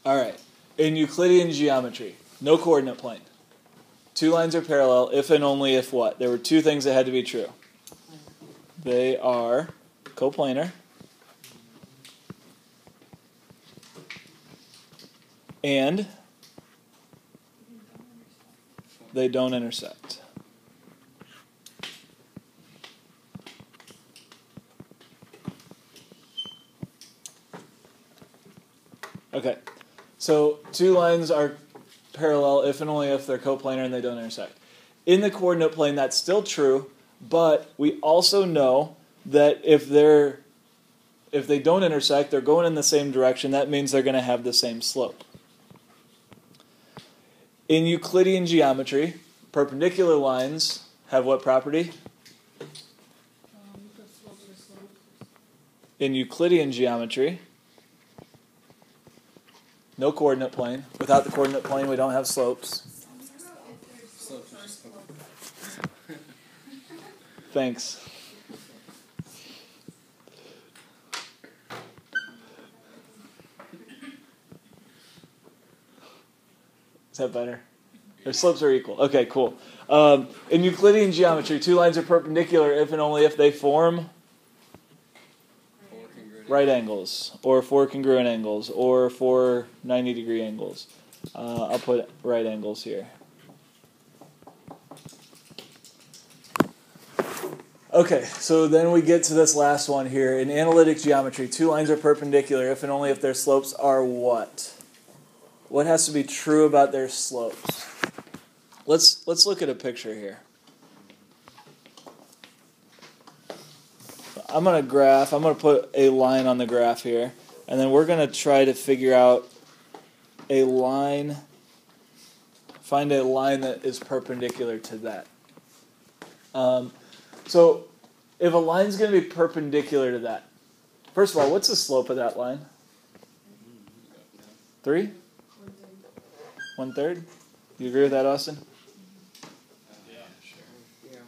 All right. In Euclidean geometry, no coordinate plane. Two lines are parallel if and only if what? There were two things that had to be true. They are coplanar and they don't intersect. Okay, so two lines are parallel if and only if they're coplanar and they don't intersect. In the coordinate plane, that's still true, but we also know that if they don't intersect, they're going in the same direction. That means they're going to have the same slope. In Euclidean geometry, perpendicular lines have what property? In Euclidean geometry, no coordinate plane. Without the coordinate plane, we don't have slopes. Thanks. Is that better? Their slopes are equal. Okay, cool. In Euclidean geometry, two lines are perpendicular if and only if they form right angles, or four congruent angles, or four 90-degree angles. I'll put right angles here. Okay, so then we get to this last one here. In analytic geometry, two lines are perpendicular if and only if their slopes are what? What has to be true about their slopes? Let's look at a picture here. I'm going to put a line on the graph here, and then we're going to try to figure out a line, find a line that is perpendicular to that. So if a line's going to be perpendicular to that, first of all, what's the slope of that line? 3? 1/3? You agree with that, Austin? Yeah, sure. Yeah.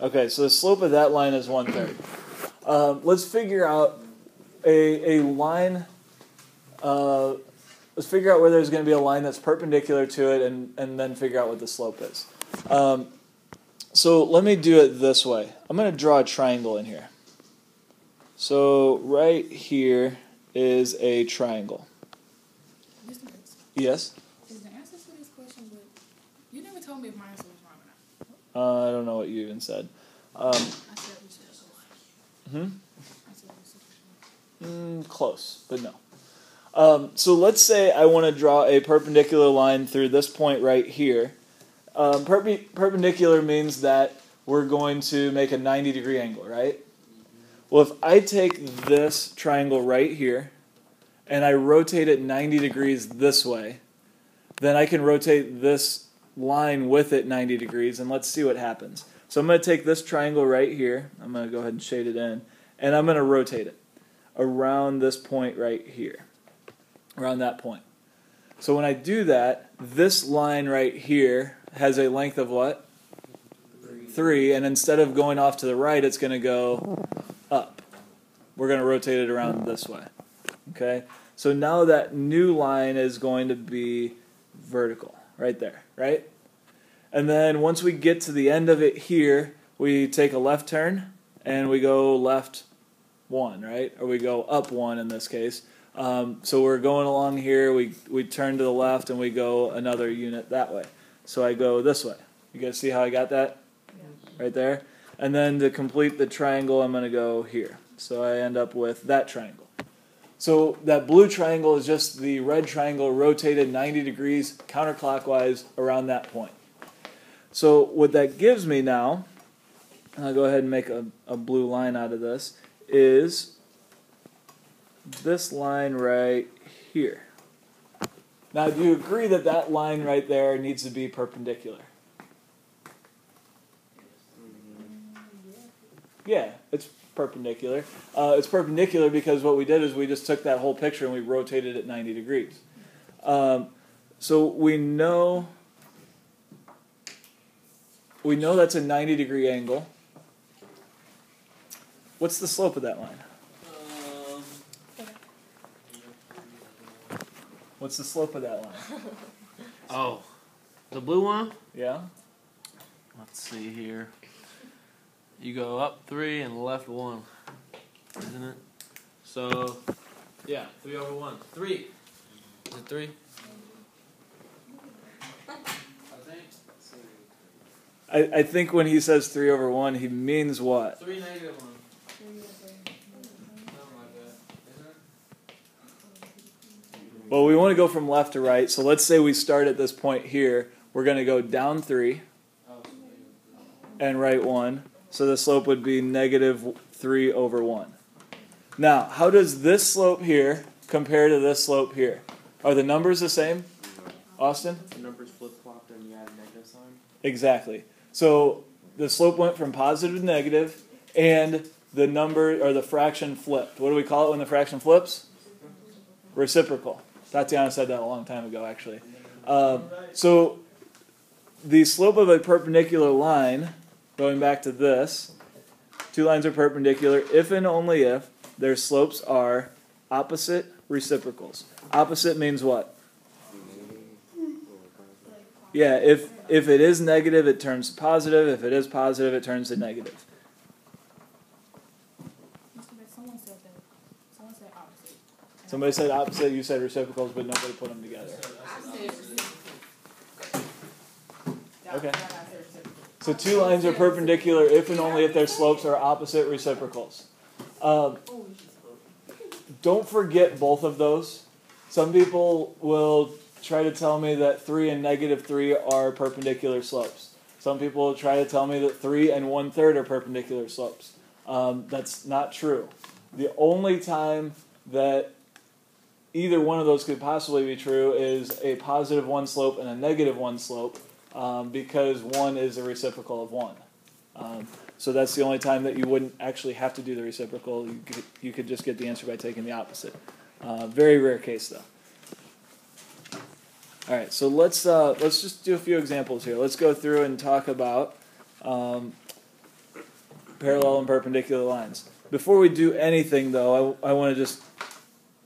Okay, so the slope of that line is 1/3. Let's figure out a line. Let's figure out where there's going to be a line that's perpendicular to it, and then figure out what the slope is. So let me do it this way. I'm going to draw a triangle in here. So right here is a triangle. Yes? Is the answer to this question, but you never told me if my answer was wrong or not. I don't know what you even said. I said we should. Close, but no. So let's say I want to draw a perpendicular line through this point right here. Perpendicular means that we're going to make a 90-degree angle, right? Well, if I take this triangle right here and I rotate it 90 degrees this way, then I can rotate this line with it 90 degrees, and let's see what happens. So I'm going to take this triangle right here. I'm going to go ahead and shade it in, and I'm going to rotate it around this point right here, around that point. So when I do that, this line right here has a length of what? 3, and instead of going off to the right, it's going to go up. We're going to rotate it around this way. Okay? So now that new line is going to be vertical, right there, right? And then once we get to the end of it here, we take a left turn, and we go left 1, right? Or we go up 1 in this case. So we're going along here, we turn to the left, and we go another unit that way. So I go this way. You guys see how I got that? Yeah. Right there? And then to complete the triangle, I'm going to go here. So I end up with that triangle. So that blue triangle is just the red triangle rotated 90 degrees counterclockwise around that point. So what that gives me now, I'll go ahead and make a blue line out of this, is this line right here. Now, do you agree that that line right there needs to be perpendicular? Yeah, it's perpendicular. It's perpendicular because what we did is we just took that whole picture and we rotated it 90 degrees. So we know that's a 90-degree angle. What's the slope of that line? What's the slope of that line? Oh, the blue one? Yeah? Let's see here. You go up 3 and left 1, isn't it? So, yeah, 3 over 1. 3. Is it 3? I think when he says 3 over 1, he means what? 3 negative 1. Something like that, isn't it? Well, we want to go from left to right, so let's say we start at this point here. We're going to go down 3 and right 1. So the slope would be negative 3 over 1. Now, how does this slope here compare to this slope here? Are the numbers the same, Austin? The numbers flip-flopped and you add a negative sign? Exactly. So the slope went from positive to negative, and the number or the fraction flipped. What do we call it when the fraction flips? Reciprocal. Tatiana said that a long time ago, actually. So the slope of a perpendicular line, going back to this, two lines are perpendicular if and only if their slopes are opposite reciprocals. Opposite means what? Yeah, if it is negative, it turns positive. If it is positive, it turns to negative. Someone said that. Someone said opposite. Somebody said opposite, you said reciprocals, but nobody put them together. Okay. So two lines are perpendicular if and only if their slopes are opposite reciprocals. Don't forget both of those. Some people will try to tell me that 3 and negative 3 are perpendicular slopes. Some people will try to tell me that 3 and 1/3 are perpendicular slopes. That's not true. The only time that either one of those could possibly be true is a positive 1 slope and a negative 1 slope, because 1 is a reciprocal of 1. So that's the only time that you wouldn't actually have to do the reciprocal. You could just get the answer by taking the opposite. Very rare case, though. All right, so let's just do a few examples here. Let's go through and talk about parallel and perpendicular lines. Before we do anything, though, I want to just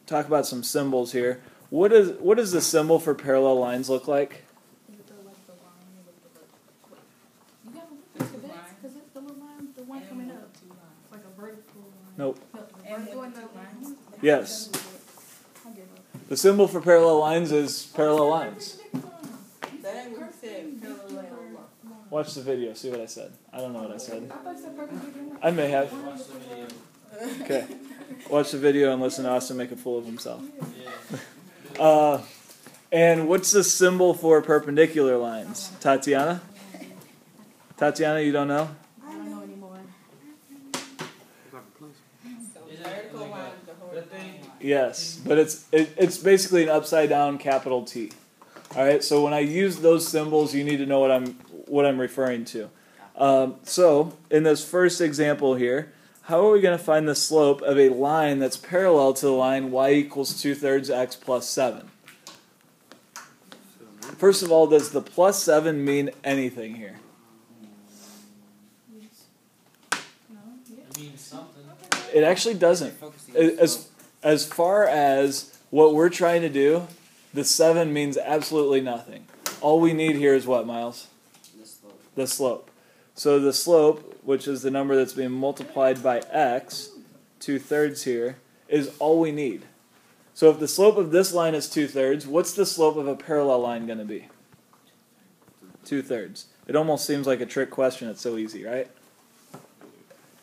talk about some symbols here. What does the symbol for parallel lines look like? You gotta look at the line, because it's the little line, the one coming up. It's like a vertical line. Nope. No, the vertical and the line. Yes. I give up. The symbol for parallel lines is parallel lines. That ain't what you said. Parallel line. Watch the video, see what I said. I don't know what I said. I thought you said perpendicular. I may have. Watch the video. Okay. Watch the video and listen to Austin make a fool of himself. Yeah. And what's the symbol for perpendicular lines? Tatiana? Tatiana, you don't know? I don't know anymore. Is it Vertical like line, the the horizontal thing? line. Yes, but it's basically an upside down capital T. All right, so when I use those symbols, you need to know what I'm referring to. So in this first example here, how are we going to find the slope of a line that's parallel to the line y equals 2/3 x plus 7? First of all, does the plus 7 mean anything here? No? Yeah. It means something. It actually doesn't. As far as what we're trying to do, the 7 means absolutely nothing. All we need here is what, Miles? The slope. So the slope, which is the number that's being multiplied by x, 2/3 here, is all we need. So if the slope of this line is 2/3, what's the slope of a parallel line going to be? 2/3. It almost seems like a trick question. It's so easy, right?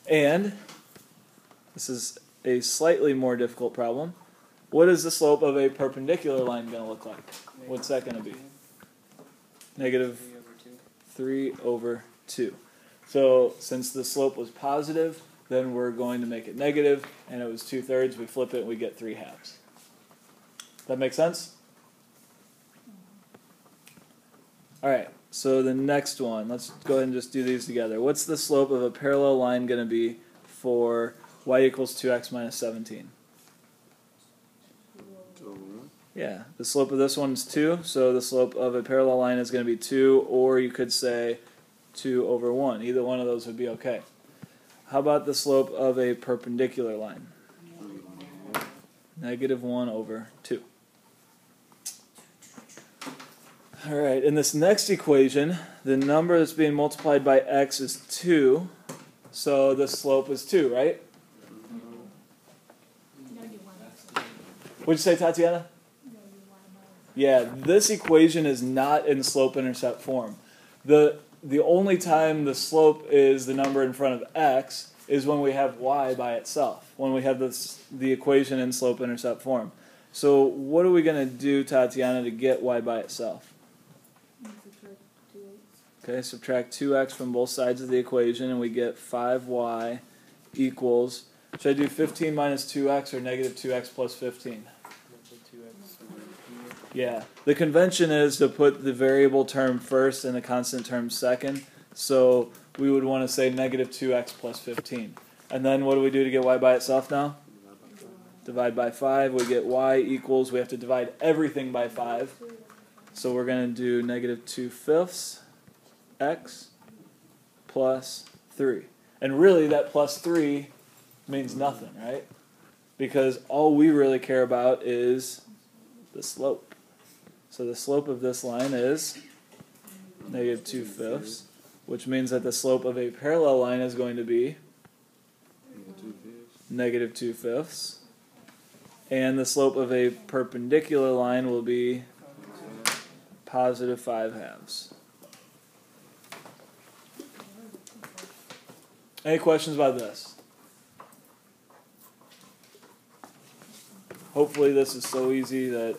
And this is a slightly more difficult problem. What is the slope of a perpendicular line going to look like? What's that going to be? Negative 3 over 2. So since the slope was positive, then we're going to make it negative, and it was 2/3. We flip it, and we get 3/2. That make sense? All right, so the next one, let's go ahead and just do these together. What's the slope of a parallel line going to be for y equals 2x minus 17? Yeah, the slope of this one is 2, so the slope of a parallel line is going to be 2, or you could say 2 over 1. Either one of those would be okay. How about the slope of a perpendicular line? Negative 1 over 2. All right, in this next equation, the number that's being multiplied by x is 2, so the slope is 2, right? You gotta get one. What'd you say, Tatiana? You gotta get one by itself. Yeah, this equation is not in slope-intercept form. The only time the slope is the number in front of x is when we have y by itself, when we have the equation in slope-intercept form. So what are we going to do, Tatiana, to get y by itself? Subtract 2x. Okay, subtract 2x from both sides of the equation, and we get 5y equals, should I do 15 minus 2x or negative 2x plus 15? Yeah, the convention is to put the variable term first and the constant term second, so we would want to say negative 2x plus 15. And then what do we do to get y by itself now? Divide by 5, we get y equals, we have to divide everything by 5, so we're going to do negative 2/5 x plus 3. And really that plus 3 means nothing, right? Because all we really care about is the slope. So the slope of this line is negative 2/5, which means that the slope of a parallel line is going to be negative 2/5. And the slope of a perpendicular line will be positive 5/2. Any questions about this? Hopefully this is so easy that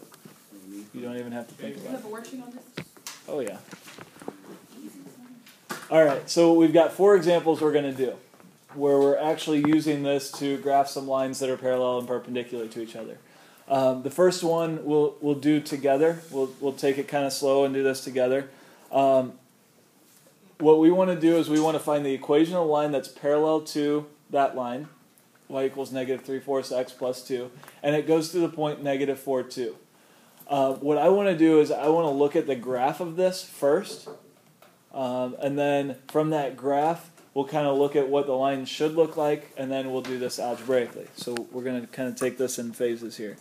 you don't even have to think You about have it. a worksheet on this? Oh yeah. Alright, so we've got 4 examples we're going to do where we're actually using this to graph some lines that are parallel and perpendicular to each other. The first one we'll do together. We'll take it kind of slow and do this together. What we want to do is we want to find the equation of a line that's parallel to that line, y equals negative 3/4 x plus 2, and it goes to the point negative 4, 2. What I want to do is I want to look at the graph of this first, and then from that graph we'll kind of look at what the line should look like, and then we'll do this algebraically. So we're going to kind of take this in phases here.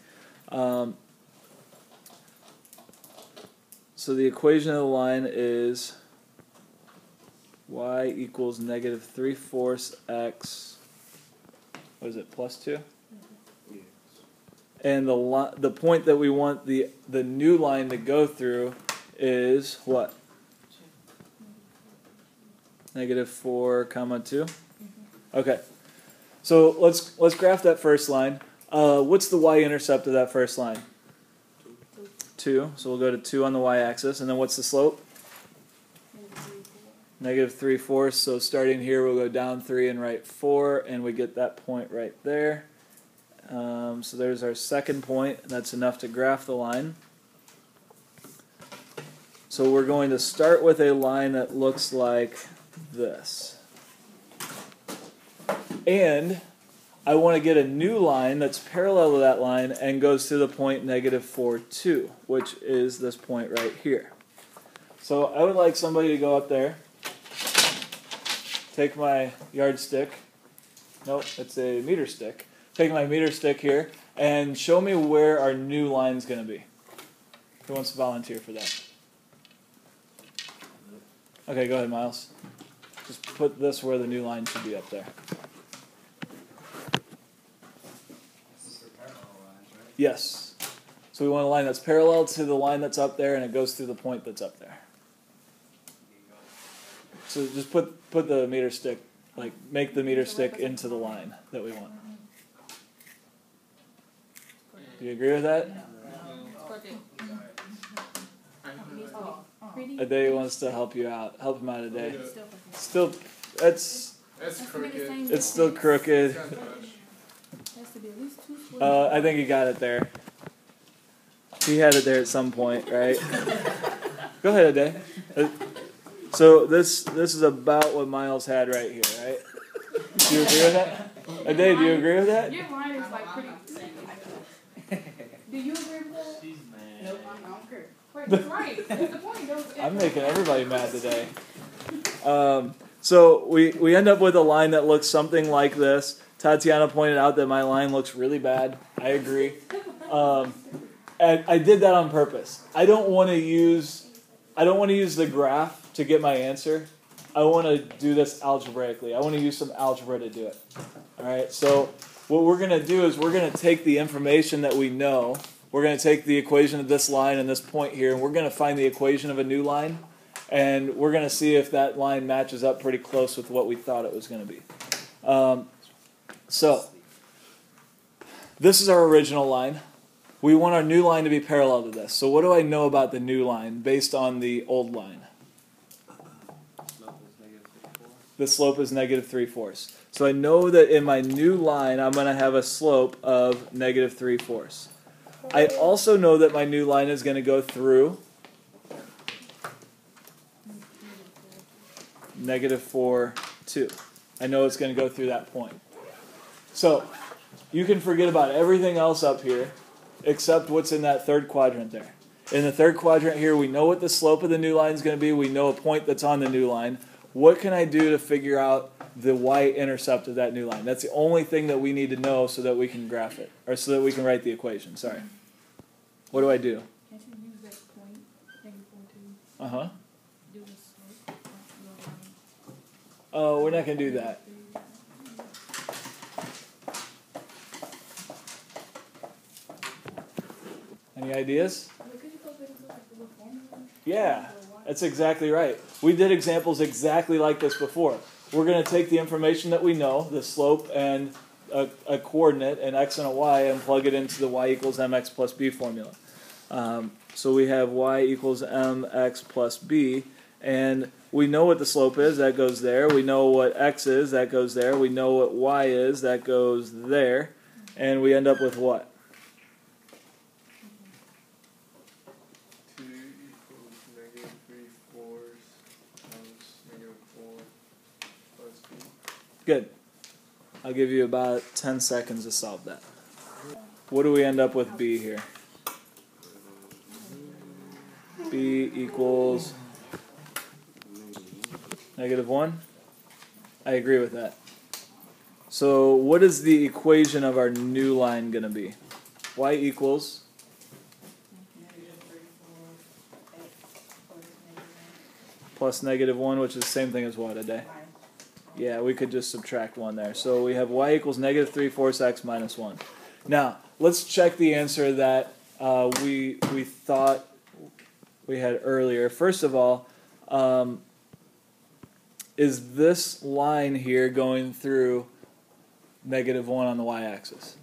So the equation of the line is y equals negative 3/4 x, what is it, plus 2? And the point that we want the new line to go through is what? Negative 4, comma 2? Okay. So let's graph that first line. What's the y-intercept of that first line? 2. So we'll go to 2 on the y-axis. And then what's the slope? Negative 3/4. So starting here, we'll go down 3 and right 4, and we get that point right there. So there's our second point. That's enough to graph the line. So we're going to start with a line that looks like this. And I want to get a new line that's parallel to that line and goes to the point negative 4, 2, which is this point right here. So I would like somebody to go up there, take my yardstick, nope, it's a meter stick, take my meter stick here, and show me where our new line's going to be. Who wants to volunteer for that? Okay, go ahead, Miles. Just put this where the new line should be up there. Yes. So we want a line that's parallel to the line that's up there, and it goes through the point that's up there. So just put the meter stick, like make the meter stick into the line that we want. Do you agree with that? Ade wants to help you out. Help him out, Ade. Still, it's crooked. it's still crooked. I think he got it there. He had it there at some point, right? Go ahead, Ade. So this is about what Miles had right here, right? Do you agree with that? Ade, do you agree with that? Your line is like pretty. Do you agree with that? She's mad. Nope, I don't care. Wait, that's right. That's the point. I'm making everybody mad today. So we end up with a line that looks something like this. Tatiana pointed out that my line looks really bad. I agree. And I did that on purpose. I don't want to use I don't want to use the graph to get my answer. I want to do this algebraically. I want to use some algebra to do it. All right, so what we're going to do is we're going to take the information that we know. We're going to take the equation of this line and this point here, and we're going to find the equation of a new line, and we're going to see if that line matches up pretty close with what we thought it was going to be. So this is our original line. We want our new line to be parallel to this. So what do I know about the new line based on the old line? The slope is negative 3/4. So I know that in my new line, I'm going to have a slope of negative 3/4. I also know that my new line is going to go through negative 4, 2. I know it's going to go through that point. So you can forget about everything else up here except what's in that third quadrant there. In the third quadrant here, we know what the slope of the new line is going to be. We know a point that's on the new line. What can I do to figure out the y-intercept of that new line? That's the only thing that we need to know so that we can graph it, or so that we can write the equation. Sorry. What do I do? Can't you use that point, -4, 2? Uh-huh. Do the slope of the line. Oh, we're not going to do that. Any ideas? Yeah, that's exactly right. We did examples exactly like this before. We're going to take the information that we know, the slope and a coordinate, an x and a y, and plug it into the y equals mx plus b formula. So we have y equals mx plus b, and we know what the slope is, that goes there. We know what x is, that goes there. We know what y is, that goes there. And we end up with what? 2 equals negative 3/4 times negative 4 plus b. Good. I'll give you about 10 seconds to solve that. What do we end up with b here? B equals negative 1? I agree with that. So what is the equation of our new line going to be? Y equals plus negative 1, which is the same thing as what a day? Yeah, we could just subtract 1 there. So we have y equals negative 3/4 x minus 1. Now, let's check the answer that we thought we had earlier. First of all, is this line here going through negative 1 on the y-axis?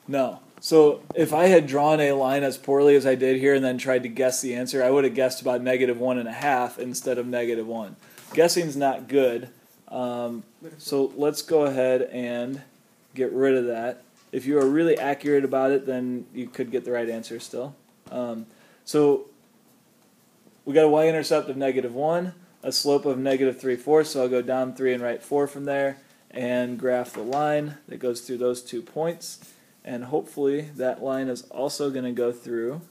No. So if I had drawn a line as poorly as I did here and then tried to guess the answer, I would have guessed about negative 1.5 instead of negative 1. Guessing's not good. So let's go ahead and get rid of that. If you are really accurate about it, then you could get the right answer still. So we got a y-intercept of negative 1, a slope of negative 3/4, so I'll go down 3 and write 4 from there, and graph the line that goes through those 2 points. And hopefully that line is also going to go through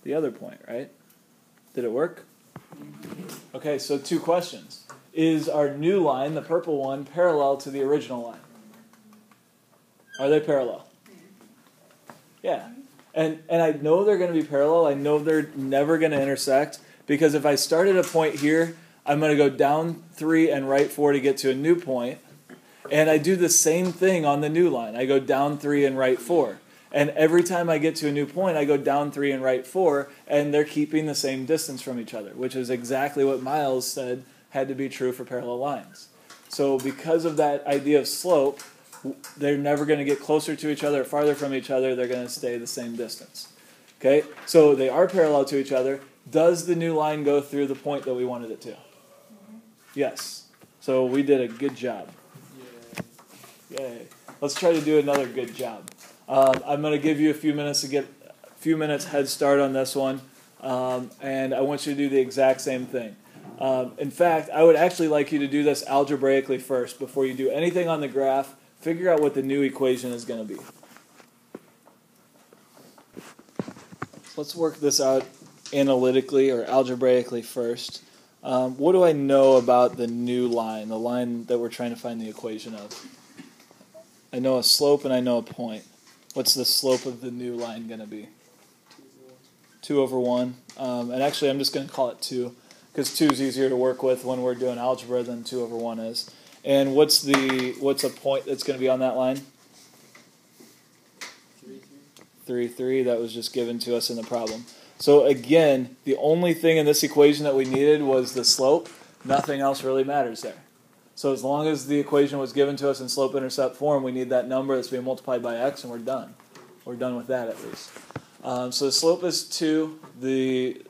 the other point, right? Did it work? Okay, so 2 questions. Is our new line, the purple one, parallel to the original line? Are they parallel? Yeah. And I know they're going to be parallel. I know they're never going to intersect, because if I start at a point here, I'm going to go down 3 and right 4 to get to a new point. And I do the same thing on the new line. I go down 3 and right 4. And every time I get to a new point, I go down 3 and right 4, and they're keeping the same distance from each other, which is exactly what Miles said had to be true for parallel lines. So because of that idea of slope, they're never going to get closer to each other or farther from each other. They're going to stay the same distance. Okay, so they are parallel to each other. Does the new line go through the point that we wanted it to? Yes. So we did a good job. Yay. Let's try to do another good job. I'm going to give you a few minutes to get a few minutes head start on this one, and I want you to do the exact same thing. In fact, I would actually like you to do this algebraically first before you do anything on the graph. Figure out what the new equation is going to be. Let's work this out analytically or algebraically first. What do I know about the new line, the line that we're trying to find the equation of? I know a slope and I know a point. What's the slope of the new line going to be? 2 over 1. And actually, I'm just going to call it 2, because 2 is easier to work with when we're doing algebra than 2 over 1 is. And what's a point that's going to be on that line? 3, 3. That was just given to us in the problem. So again, the only thing in this equation that we needed was the slope. Nothing else really matters there. So as long as the equation was given to us in slope-intercept form, we need that number that's being multiplied by x, and we're done. We're done with that at least. So the slope is 2. The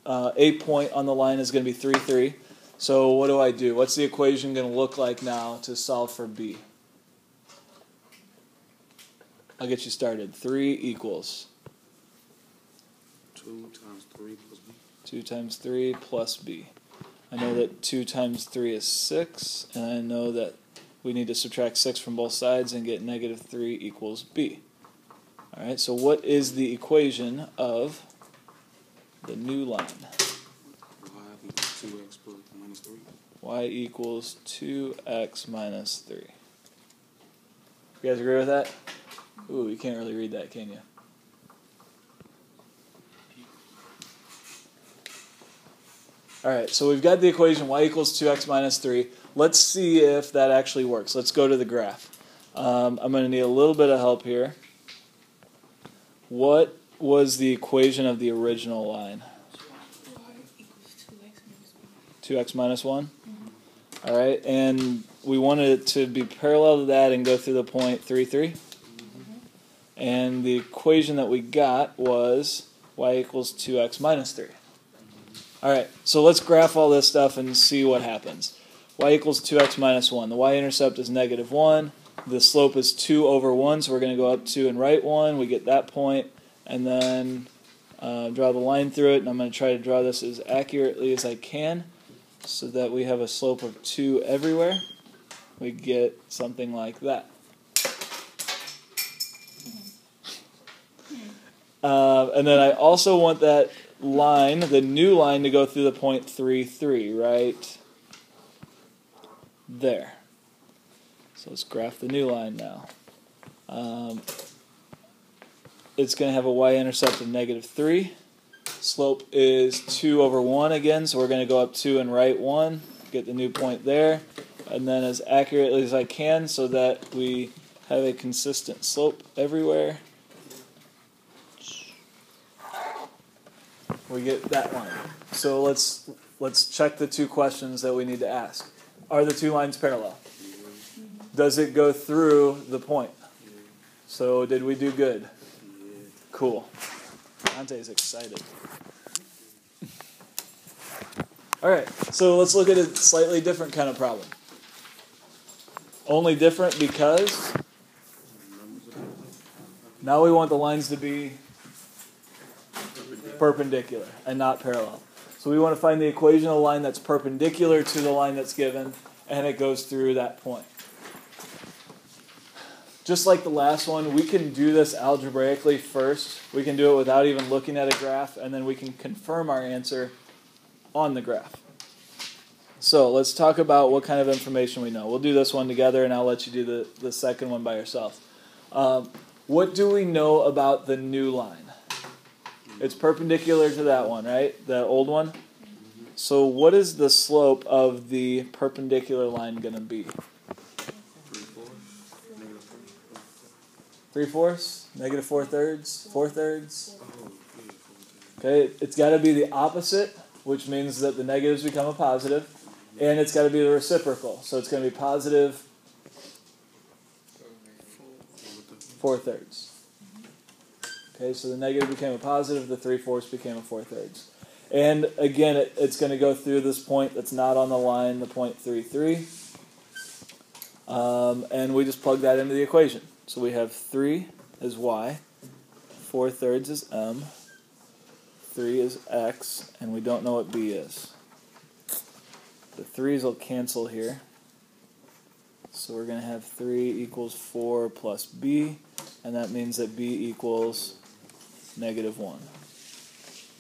A point on the line is going to be 3, 3. So what do I do? What's the equation going to look like now to solve for B? I'll get you started. 3 equals 2 times 3 plus b. 2 times 3 plus b. I know that 2 times 3 is 6, and I know that we need to subtract 6 from both sides and get negative 3 equals b. All right, so what is the equation of the new line? Y equals 2x plus minus 3. Y equals 2x minus 3. You guys agree with that? Ooh, you can't really read that, can you? All right, so we've got the equation y equals 2x minus 3. Let's see if that actually works. Let's go to the graph. I'm going to need a little bit of help here. What was the equation of the original line? 2x minus 1? Mm-hmm. All right, and we wanted it to be parallel to that and go through the point 3, 3. Mm-hmm. And the equation that we got was y equals 2x minus 3. All right, so let's graph all this stuff and see what happens. Y equals 2x minus 1. The y-intercept is negative 1. The slope is 2 over 1, so we're going to go up 2 and right 1. We get that point, and then draw the line through it. And I'm going to try to draw this as accurately as I can so that we have a slope of 2 everywhere. We get something like that. And then I also want that line, the new line, to go through the point 3, 3, right there. So let's graph the new line now. It's going to have a y-intercept of negative 3. Slope is 2 over 1 again, so we're going to go up 2 and right 1, get the new point there, and then as accurately as I can so that we have a consistent slope everywhere. We get that line. So let's check the two questions that we need to ask. Are the two lines parallel? Does it go through the point? So did we do good? Cool. Dante's excited. All right, so let's look at a slightly different kind of problem. Only different because now we want the lines to be perpendicular and not parallel. So we want to find the equation of the line that's perpendicular to the line that's given, and it goes through that point. Just like the last one, we can do this algebraically first. We can do it without even looking at a graph, and then we can confirm our answer on the graph. So let's talk about what kind of information we know. We'll do this one together, and I'll let you do the second one by yourself. What do we know about the new line? It's perpendicular to that one, right? The old one? So what is the slope of the perpendicular line going to be? 3/4? Negative 4/3? 4/3? Okay, it's got to be the opposite, which means that the negatives become a positive, and it's got to be the reciprocal. So it's going to be positive 4/3. Okay, so the negative became a positive, the 3/4 became a 4/3. And again, it's going to go through this point that's not on the line, the point 3, 3. And we just plug that into the equation. So we have 3 is y, 4/3 is m, 3 is x, and we don't know what b is. The 3's will cancel here. So we're going to have 3 equals 4 plus b, and that means that b equals negative 1.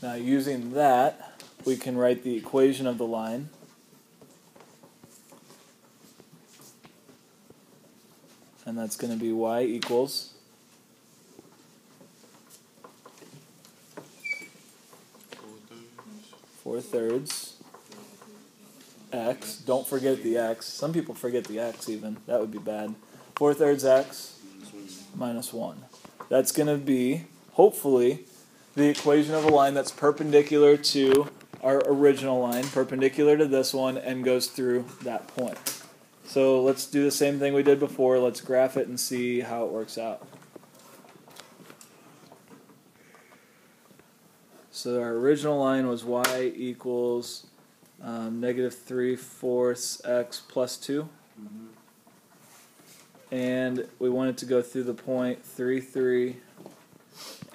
Now using that, we can write the equation of the line. And that's going to be y equals 4/3 x. Don't forget the x. Some people forget the x even. That would be bad. 4/3 x minus 1. That's going to be, hopefully, the equation of a line that's perpendicular to our original line, perpendicular to this one, and goes through that point. So let's do the same thing we did before. Let's graph it and see how it works out. So our original line was y equals negative 3/4 x plus 2. And we wanted to go through the point 3, 3.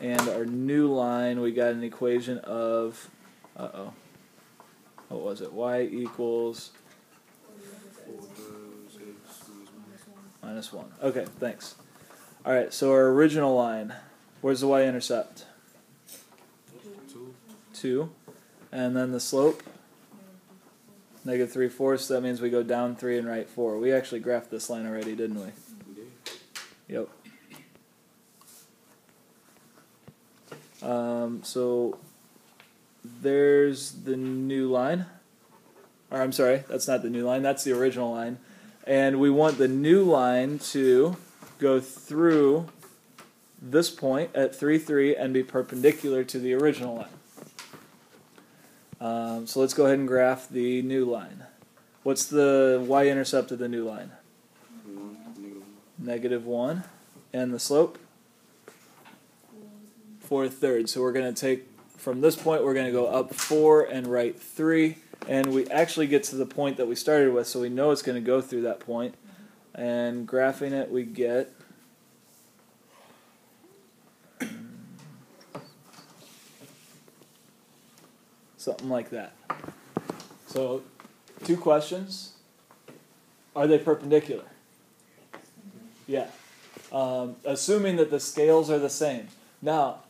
And our new line, we got an equation of, what was it? Y equals minus 1. Okay, thanks. All right, so our original line, where's the y-intercept? 2. And then the slope? Negative 3/4. That means we go down 3 and right 4. We actually graphed this line already, didn't we? Yep. So there's the new line. Or I'm sorry, that's not the new line. That's the original line. And we want the new line to go through this point at 3, 3 and be perpendicular to the original line. So let's go ahead and graph the new line. What's the y-intercept of the new line? Negative 1. And the slope? 4/3. So we're going to take, from this point, we're going to go up 4 and right 3. And we actually get to the point that we started with, so we know it's going to go through that point. And graphing it, we get something like that. So, 2 questions. Are they perpendicular? Yeah. Assuming that the scales are the same. Now,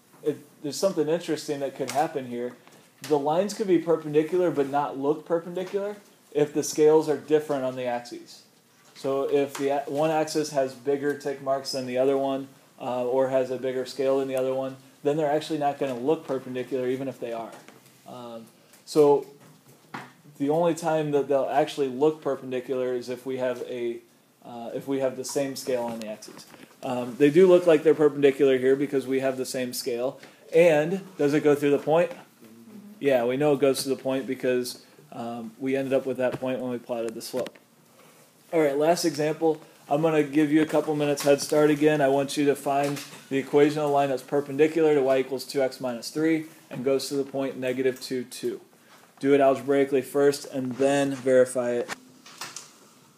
there's something interesting that could happen here. The lines could be perpendicular but not look perpendicular if the scales are different on the axes. So if the one axis has bigger tick marks than the other one, or has a bigger scale than the other one, then they're actually not going to look perpendicular even if they are. So the only time that they'll actually look perpendicular is if we have the same scale on the axes. They do look like they're perpendicular here because we have the same scale. And does it go through the point? Yeah, we know it goes to the point because we ended up with that point when we plotted the slope. All right, last example. I'm going to give you a couple minutes head start again. I want you to find the equation of the line that's perpendicular to y equals 2x minus 3 and goes to the point negative 2, 2. Do it algebraically first and then verify it.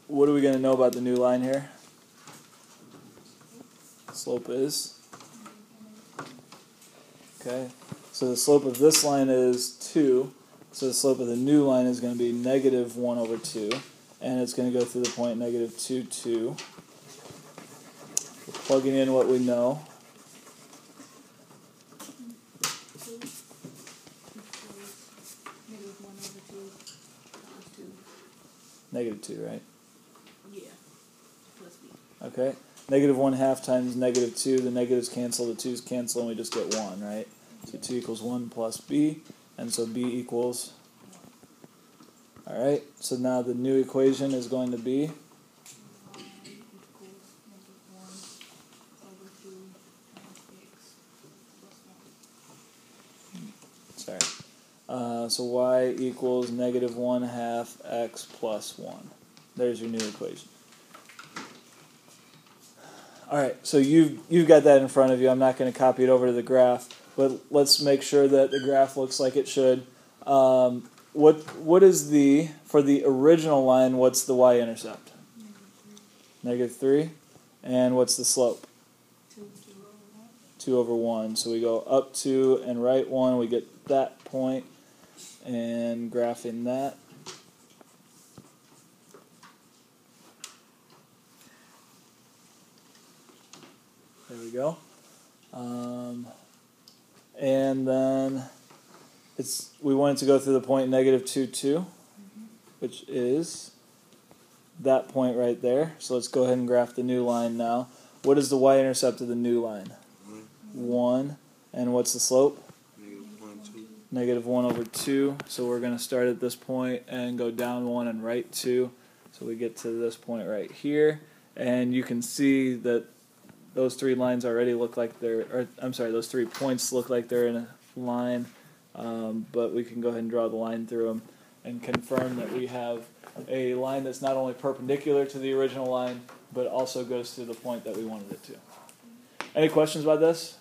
What are we going to know about the new line here? Slope is? Okay, so the slope of this line is 2. So the slope of the new line is going to be negative 1/2. And it's going to go through the point negative 2, 2. We're plugging in what we know. Negative 2, right? Yeah. Plus B. Okay. Negative 1/2 times negative 2. The negatives cancel, the 2's cancel, and we just get 1, right? So 2 equals 1 plus b. And so b equals... Alright, so now the new equation is going to be... Sorry. So y equals negative 1/2 x plus 1. There's your new equation. Alright, so you've got that in front of you. I'm not going to copy it over to the graph, but let's make sure that the graph looks like it should. What is for the original line, what's the y-intercept? Negative 3. And what's the slope? 2/1. So we go up 2 and right 1. We get that point. And graphing that. There we go. And then we wanted to go through the point negative 2, 2, which is that point right there. So let's go ahead and graph the new line now. What is the y-intercept of the new line? 1. And what's the slope? negative 1 over 2. So we're going to start at this point and go down 1 and right 2. So we get to this point right here. And you can see that those three lines already look like they're, or I'm sorry, those 3 points look like they're in a line. But we can go ahead and draw the line through them and confirm that we have a line that's not only perpendicular to the original line, but also goes through the point that we wanted it to. Any questions about this?